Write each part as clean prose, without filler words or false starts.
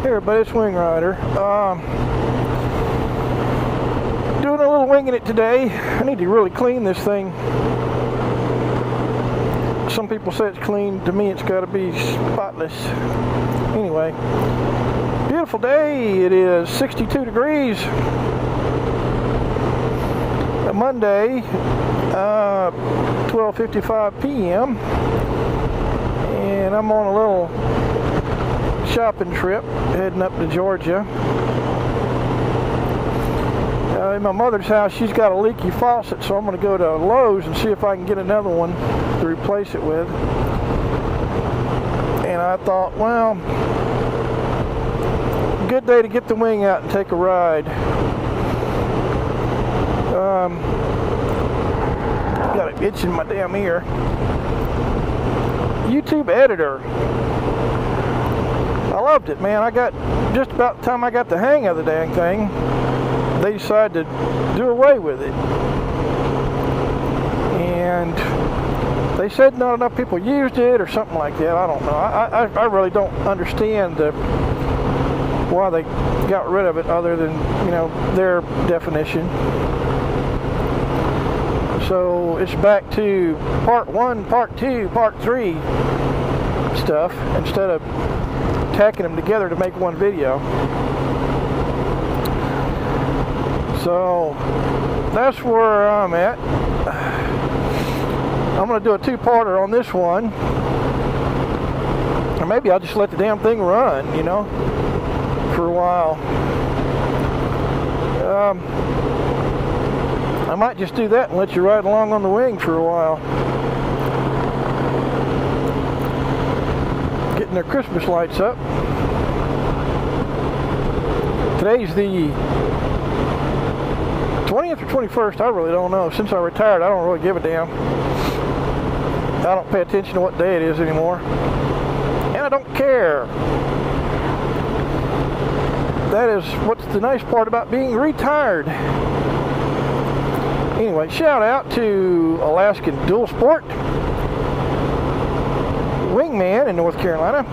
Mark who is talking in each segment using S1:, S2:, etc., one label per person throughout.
S1: Hey everybody, it's Wing Rider. Doing a little winging it today. I need to really clean this thing. Some people say it's clean. To me, it's got to be spotless. Anyway, beautiful day. It is 62 degrees. Monday, 12:55 p.m. And I'm on a little shopping trip heading up to Georgia. In my mother's house, she's got a leaky faucet, so I'm going to go to Lowe's and see if I can get another one to replace it with. And I thought, well, good day to get the wing out and take a ride. Got an itch in my damn ear. YouTube editor. I loved it, man. I got just about the time I got the hang of the dang thing, they decided to do away with it. And they said not enough people used it or something like that. I don't know. I really don't understand why they got rid of it other than, you know, their definition. So it's back to part 1, part 2, part 3 stuff instead of tacking them together to make one video. So that's where I'm at. I'm going to do a two-parter on this one. Or maybe I'll just let the damn thing run, you know, for a while. I might just do that and let you ride along on the wing for a while. Getting their Christmas lights up. Today's the 20th or 21st, I really don't know. Since I retired, I don't really give a damn. I don't pay attention to what day it is anymore. And I don't care. That is what's the nice part about being retired. Anyway, shout out to Alaskan Dual Sport Wingman in North Carolina.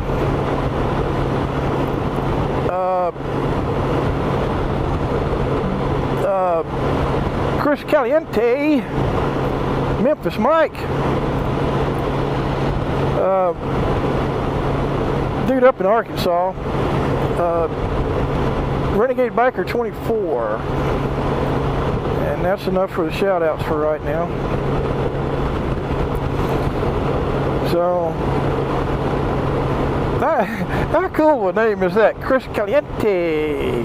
S1: Chris Caliente, Memphis Mike, dude up in Arkansas, Renegade Biker 24, and that's enough for the shout outs for right now. So how cool of a name is that? Chris Caliente.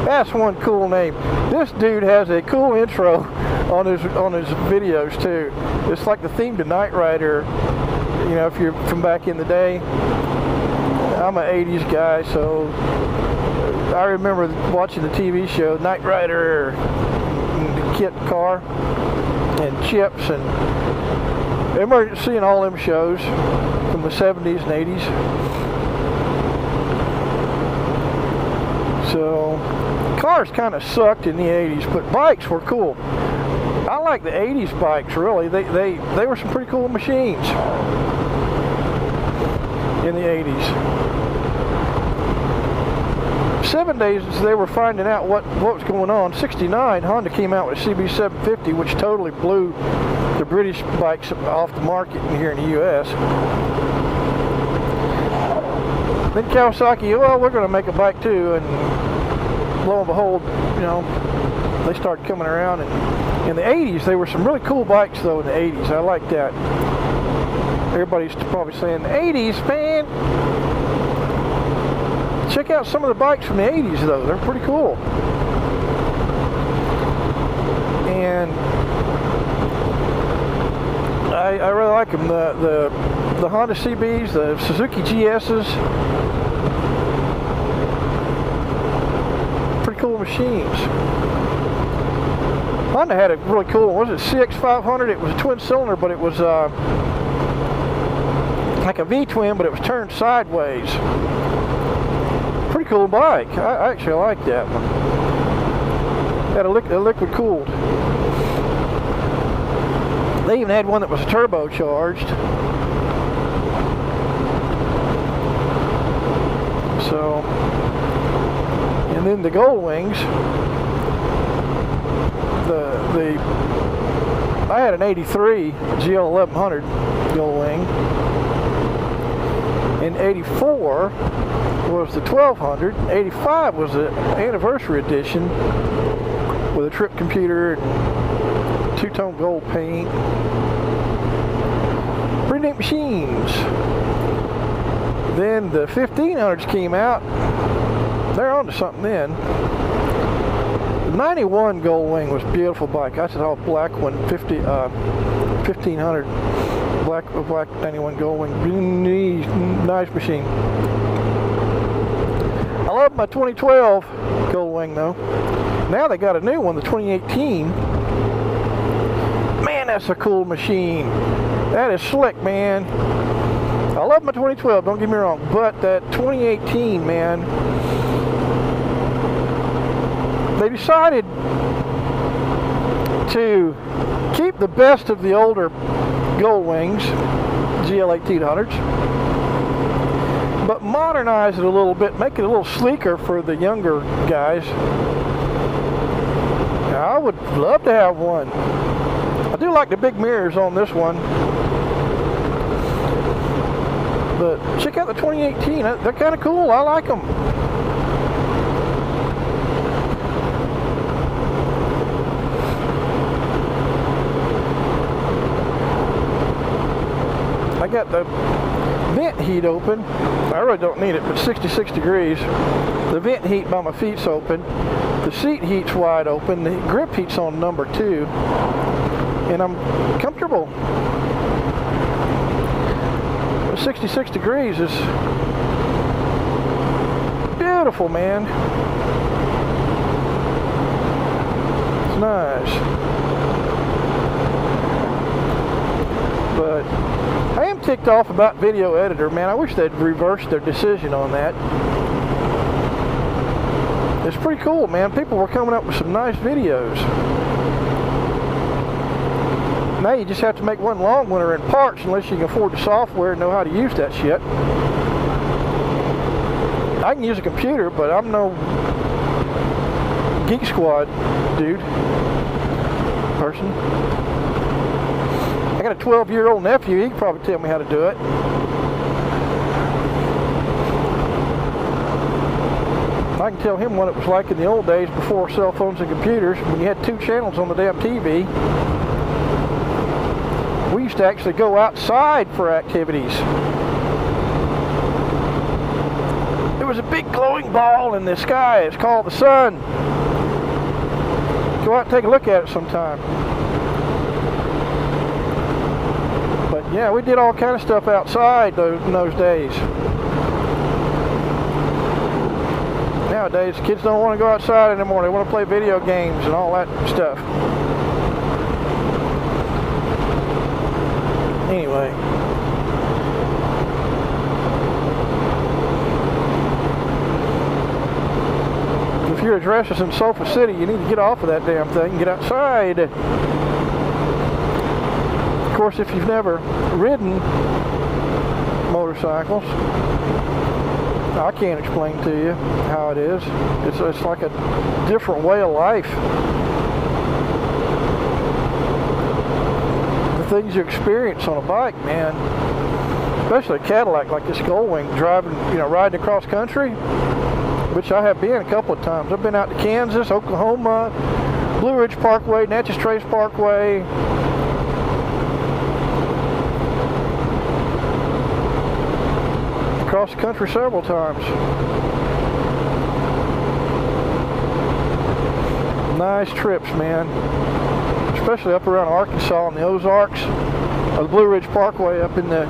S1: That's one cool name. This dude has a cool intro on his videos too. It's like the theme to Knight Rider. You know, if you're from back in the day. I'm an 80s guy, so I remember watching the TV show Knight Rider, and the Kit Car, and Chips, and I remember seeing all them shows from the 70s and 80s. So cars kind of sucked in the 80s, but bikes were cool. I like the 80s bikes, really. They were some pretty cool machines in the 80s. 7 days they were finding out what was going on. 69, Honda came out with CB750, which totally blew the British bikes off the market here in the U.S. Then Kawasaki, well, we're going to make a bike too, and lo and behold, you know, they started coming around. And in the 80s, there were some really cool bikes though. In the 80s, I like that. Everybody's probably saying the 80s, man. Check out some of the bikes from the 80s though. They're pretty cool. And I really like them. The Honda CBs, the Suzuki GSs. Pretty cool machines. Honda had a really cool one. Was it CX500? It was a twin cylinder, but it was like a V-twin, but it was turned sideways. Pretty cool bike. I actually like that one. Had a liquid cooled. They even had one that was turbocharged. So And then the Goldwings, I had an 83 GL 1100 Goldwing. In 84 was the 1200. 85 was the anniversary edition with a trip computer and two-tone gold paint. Pretty neat machines. Then the 1500s came out. They're on to something then. The 91 Goldwing was a beautiful bike. I said, oh, black one, 1500. Black 91 Goldwing. Nice machine. I love my 2012 Goldwing though. Now they got a new one, the 2018. Man, that's a cool machine. That is slick, man. I love my 2012, don't get me wrong, but that 2018, man, they decided to keep the best of the older Goldwings, GL 1800s, but modernize it a little bit, make it a little sleeker for the younger guys. Now, I would love to have one. I do like the big mirrors on this one. But check out the 2018. They're kind of cool. I like them. I got the vent heat open. I really don't need it, but 66 degrees. The vent heat by my feet's open. The seat heat's wide open. The grip heat's on number 2. And I'm comfortable. 66 degrees is beautiful, man. It's nice. But I am ticked off about Video Editor, man. I wish they'd reversed their decision on that. It's pretty cool, man. People were coming up with some nice videos. Now you just have to make one long one or in parts unless you can afford the software and know how to use that shit. I can use a computer, but I'm no Geek Squad dude, person. I got a 12-year-old nephew, he can probably tell me how to do it. I can tell him what it was like in the old days before cell phones and computers, when you had 2 channels on the damn TV. We used to actually go outside for activities. There was a big glowing ball in the sky. It's called the sun. Go out and take a look at it sometime. But yeah, we did all kind of stuff outside in those days. Nowadays, kids don't want to go outside anymore. They want to play video games and all that stuff. Anyway, if your address is in Sulphur City, you need to get off of that damn thing and get outside. Of course, if you've never ridden motorcycles, I can't explain to you how it is. It's like a different way of life. Things you experience on a bike, man, especially a Cadillac like this Goldwing, driving, riding across country, which I have been a couple of times. I've been out to Kansas, Oklahoma, Blue Ridge Parkway, Natchez Trace Parkway. Across the country several times. Nice trips, man. Especially up around Arkansas and the Ozarks, or the Blue Ridge Parkway up in the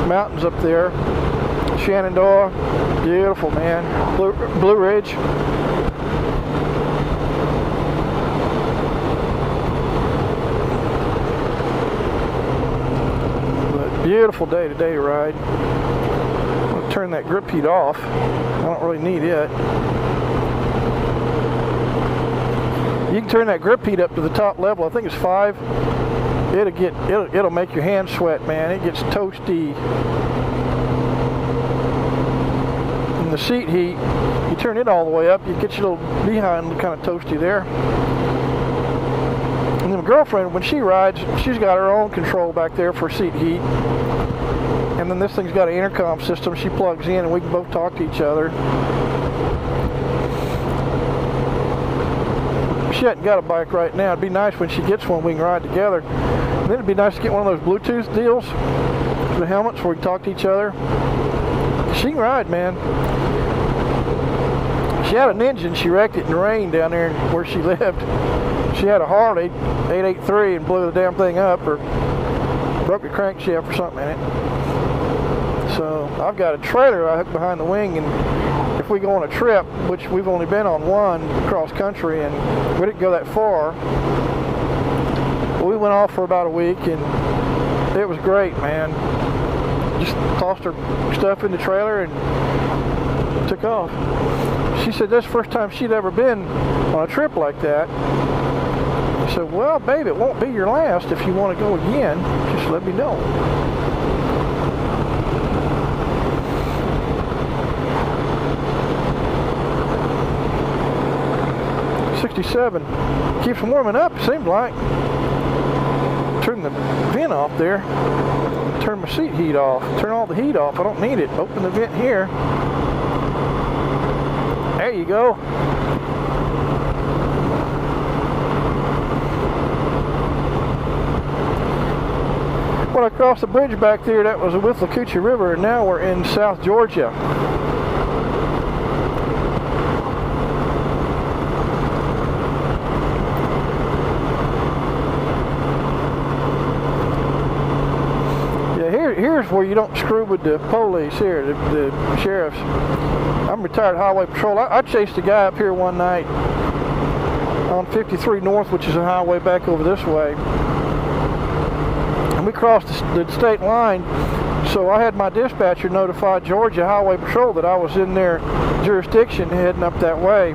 S1: mountains up there. Shenandoah, beautiful, man. Blue Ridge. But beautiful day-to-day ride. I'm going to turn that grip heat off. I don't really need it. You can turn that grip heat up to the top level. I think it's 5. It'll make your hands sweat, man. It gets toasty in the the seat heat, you turn it all the way up, you get your little behind kind of toasty there. And then my girlfriend, when she rides, she's got her own control back there for seat heat. And then this thing's got an intercom system she plugs in, and we can both talk to each other. She hasn't got a bike right now. It'd be nice when she gets one, we can ride together. And then it'd be nice to get one of those Bluetooth deals for the helmets where we can talk to each other. She can ride, man. She had an engine, she wrecked it in the rain down there where she lived. She had a Harley 883 and blew the damn thing up, or broke a crankshaft or something in it. So I've got a trailer I hook behind the wing, and if we go on a trip, which we've only been on one cross country and we didn't go that far, we went off for about a week and it was great, man. Just tossed her stuff in the trailer and took off. She said that's the first time she'd ever been on a trip like that. I said, well, babe, it won't be your last. If you want to go again, just let me know. '67 keeps warming up, it seems like. Turn the vent off there. Turn my seat heat off. Turn all the heat off. I don't need it. Open the vent here. There you go. When I crossed the bridge back there, that was the Withlacoochee River, and now we're in South Georgia. Here's where you don't screw with the police here, the sheriffs. I'm retired highway patrol. I chased a guy up here one night on 53 North, which is a highway back over this way. And we crossed the state line, so I had my dispatcher notify Georgia Highway Patrol that I was in their jurisdiction heading up that way.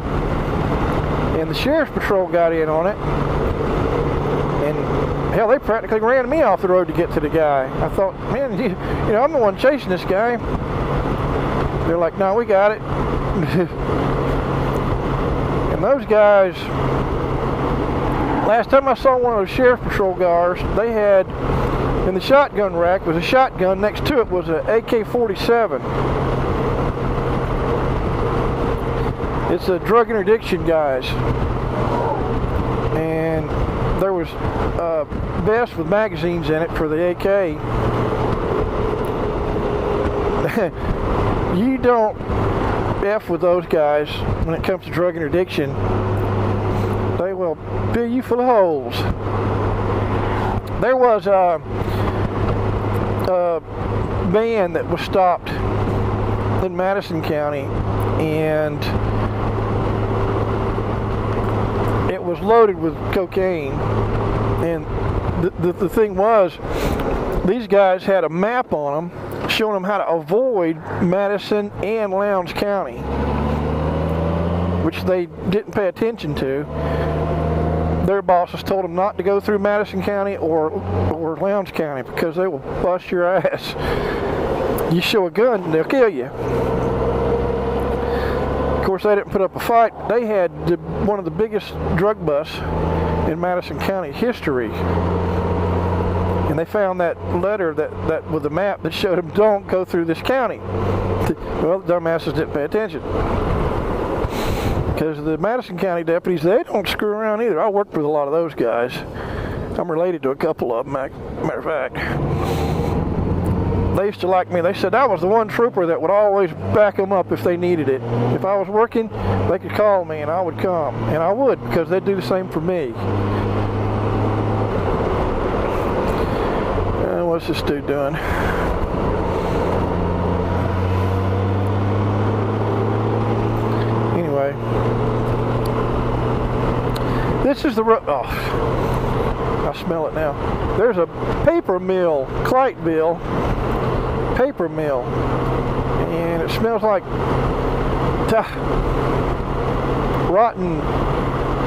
S1: And the sheriff's patrol got in on it. And hell, they practically ran me off the road to get to the guy. I thought, man, you know, I'm the one chasing this guy. They're like, no, we got it. And those guys, last time I saw one of those sheriff patrol cars, they had, in the shotgun rack was a shotgun, next to it was an AK-47. It's a drug interdiction guys. And there was a vest with magazines in it for the AK. You don't F with those guys when it comes to drug interdiction. They will fill you full of holes. There was a van that was stopped in Madison County, and it was loaded with cocaine. And the thing was, these guys had a map on them showing them how to avoid Madison and Lowndes County, which they didn't pay attention to. Their bosses told them not to go through Madison County or Lowndes County because they will bust your ass. You show a gun, they'll kill you. Of course, they didn't put up a fight. They had one of the biggest drug busts in Madison County history. And they found that letter that with the map that showed them don't go through this county. Well, the dumbasses didn't pay attention. Because the Madison County deputies, they don't screw around either. I worked with a lot of those guys. I'm related to a couple of them, matter of fact. They used to like me. They said I was the one trooper that would always back them up if they needed it. If I was working, they could call me and I would come. And I would, because they'd do the same for me. What's this dude doing? Anyway, this is the road. Oh, I smell it now. There's a paper mill, Clyteville paper mill, and it smells like rotten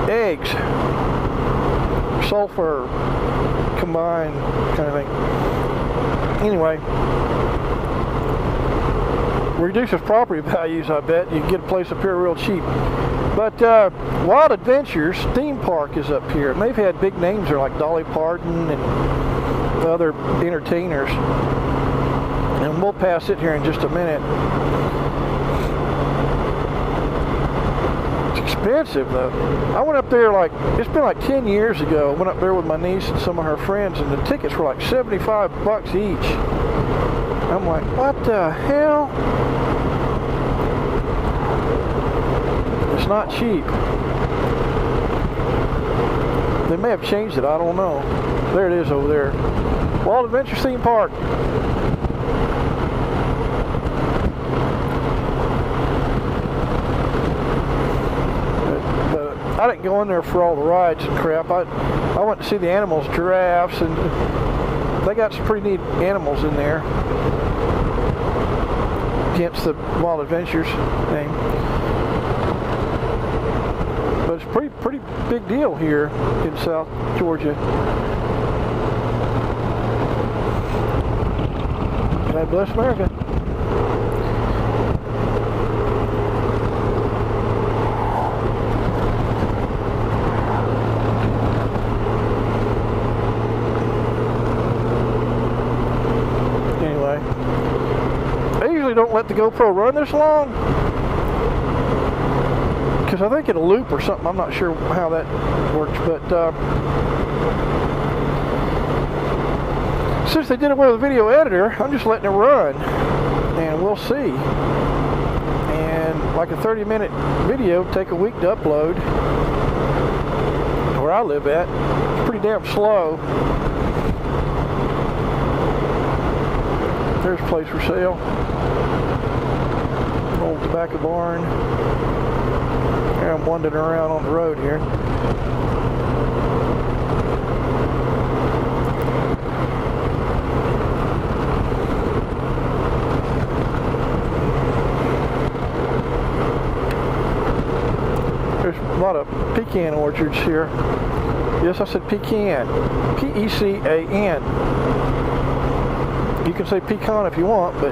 S1: eggs, sulfur combined kind of thing. Anyway, reduces property values, I bet. You can get a place up here real cheap. But Wild Adventures theme park is up here. And they've had big names there like Dolly Parton and other entertainers. And we'll pass it here in just a minute. It's expensive though. I went up there it's been like 10 years ago. I went up there with my niece and some of her friends, and the tickets were like 75 bucks each. I'm like, what the hell? It's not cheap. They may have changed it, I don't know. There it is over there. Wild Adventures theme park. But I didn't go in there for all the rides and crap. I went to see the animals, giraffes, and they got some pretty neat animals in there. Against the Wild Adventures name. But it's a pretty big deal here in South Georgia. God bless America. Anyway, I usually don't let the GoPro run this long because I think it'll loop or something. I'm not sure how that works, but since they did away with the video editor, I'm just letting it run, and we'll see. And like a 30-minute video take a week to upload. Where I live at, it's pretty damn slow. There's a place for sale. Old tobacco barn. Here I'm wandering around on the road here. There's a lot of pecan orchards here. Yes, I said pecan. P-E-C-A-N. You can say pecan if you want, but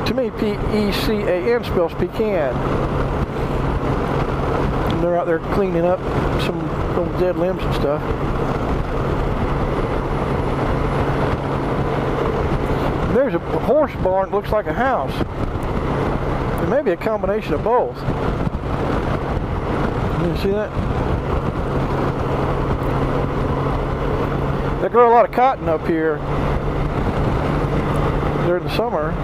S1: to me, P-E-C-A-N spells pecan. And they're out there cleaning up some little dead limbs and stuff. There's a horse barn that looks like a house. It may be a combination of both. You see that? They grow a lot of cotton up here during the summer.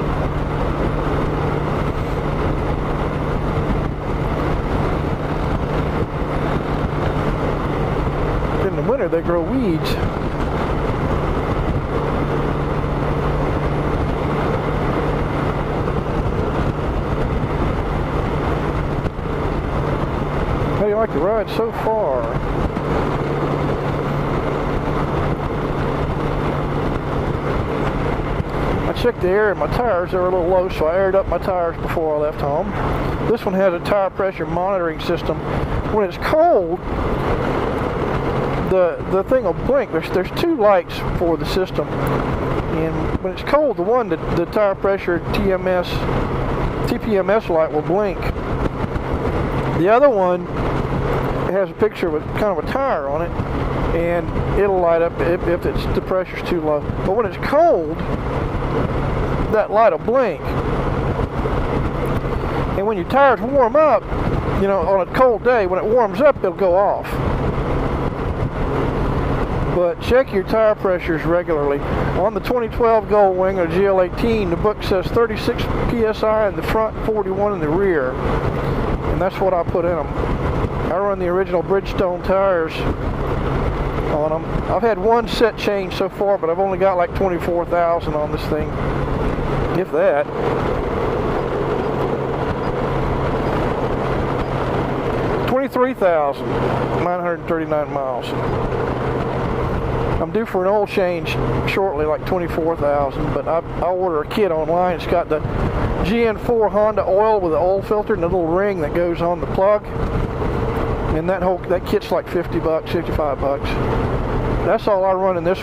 S1: In the winter, they grow weeds. How do you like the ride so far? I checked the air in my tires. They were a little low, so I aired up my tires before I left home. This one has a tire pressure monitoring system. When it's cold, the thing will blink. There's two lights for the system, and when it's cold, the tire pressure TPMS light will blink. The other one has a picture with kind of a tire on it, and it'll light up if the pressure's too low. But when it's cold, that light will blink. And when your tires warm up, you know, on a cold day, when it warms up, it'll go off. But check your tire pressures regularly. On the 2012 Goldwing or GL18, the book says 36 PSI in the front, 41 in the rear. And that's what I put in them. I run the original Bridgestone tires on them. I've had one set change so far, but I've only got like 24,000 on this thing, if that. $23,939 miles. I'm due for an oil change shortly, like 24,000, but I'll order a kit online. It's got the GN4 Honda oil with the oil filter and a little ring that goes on the plug. And that kit's like 50 bucks, 55 bucks. That's all I run in this one.